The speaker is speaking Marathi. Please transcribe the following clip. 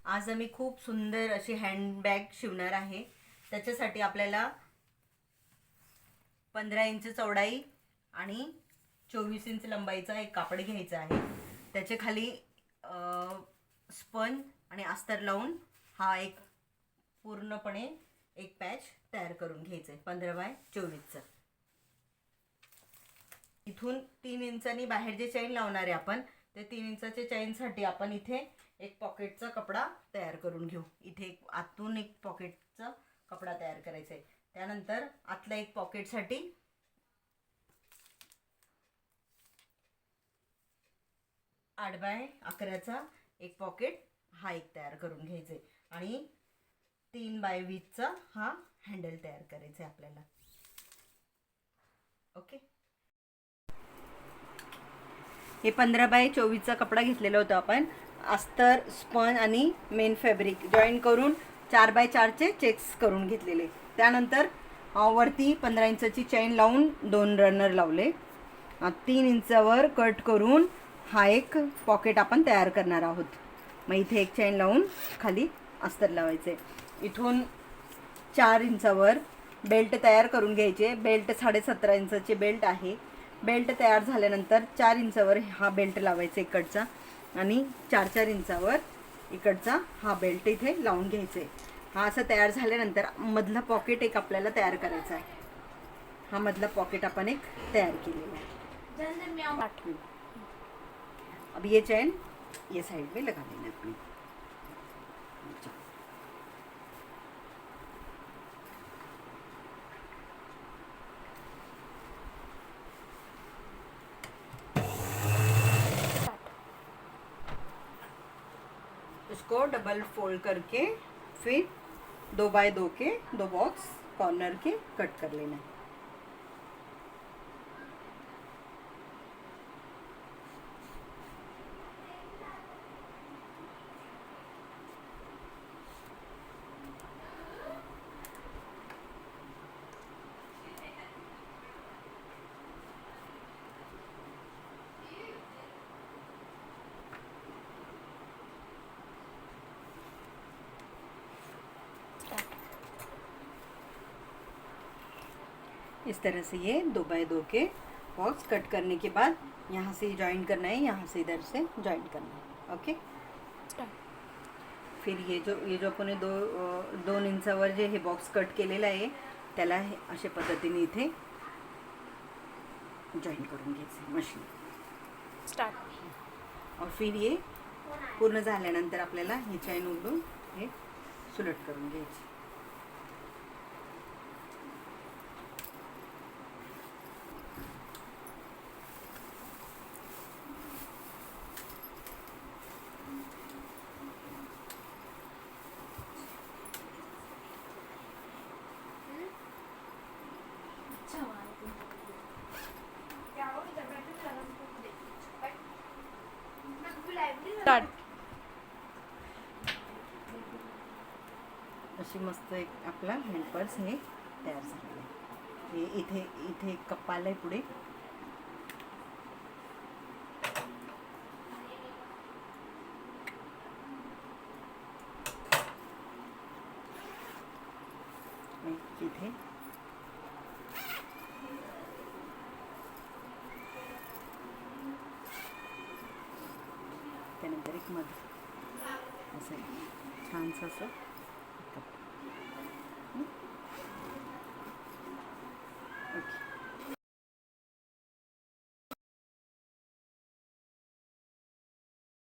आज आम्ही खूप सुंदर अशी हँडबॅग शिवणार आहे। त्याच्यासाठी आपल्याला 15 इंच चौडाई आणि 24 इंच लंबाईचा एक कापड घ्यायचा आहे। त्याच्या खाली स्पंज आणि अस्तर लावून हा एक पूर्णपणे एक पॅच तयार करून घ्यायचा आहे 15 बाय 24 चा। इथून 3 इंचांनी बाहेर जे चैन लावणार आहे आपण, ते 3 इंचाच्या चैनसाठी आपण इथे एक पॉकेटचा कपडा तयार करून घेऊ। इथे आतून एक पॉकेटचा कपडा तयार करायचा आहे। त्यानंतर आतल्या एक पॉकेटसाठी 8 बाय 11चा एक पॉकेट हा एक तयार करून घ्यायचा आहे आणि 3 बाय 20चा हा हँडल तयार करायचा आहे आपल्याला। ओके, हे 15 बाय 24चा कपडा घेतलेला होता आपण। अस्तर, स्पंज आणि मेन फॅब्रिक जॉईन करून 4 बाय 4चे चेक्स करून घेतलेले। त्यानंतर वरती 15 इंचाची चैन लावून 2 रनर लावले। 3 इंचावर कट करून हा एक पॉकेट आपण तयार करणार आहोत। मग इथे एक चैन लावून खाली अस्तर लावायचे। इथून 4 इंचावर बेल्ट तयार करून घ्यायचे। बेल्ट 17.5 इंचाचे बेल्ट आहे। बेल्ट तयार झाल्यानंतर 4 इंचावर हा बेल्ट लावायचा इकडचा आणि 4-4 इंचावर इकडचा हा बेल्ट इथे लावून घ्यायचा आहे। हा असं तयार झाल्यानंतर मधला पॉकेट एक आपल्याला तयार करायचा आहे। हा मधला पॉकेट आपण एक तयार केलेला है। अब ये चैन ये साइड में लगा देना अपनी। इसको डबल फोल्ड करके फिर 2 बाय 2 के 2 बॉक्स कॉर्नर के कट कर लेना है। इस तरह से ये 2 बाय 2 के बॉक्स कट करने के बाद यहाँ से ज्वाइन करना है, यहाँ से इधर से ज्वाइन करना है। ओके, फिर ये जो आपण 2 इंचावर जे हे बॉक्स कट केलेला आहे त्याला अशा पद्धतीने इथे जॉइन करून घ्यायचं मशीन स्टार्ट। और फिर ये पूर्ण झाल्यानंतर आपल्याला ही चैन उघडून हे सुलट करून घ्यायची। अशी मस्त एक आपला हँड पर्स हे तयार झालेलं आहे। हे इथे एक कप्पा आलाय पुढे। इथे त्यानंतर एक मध्ये असं छानसं असं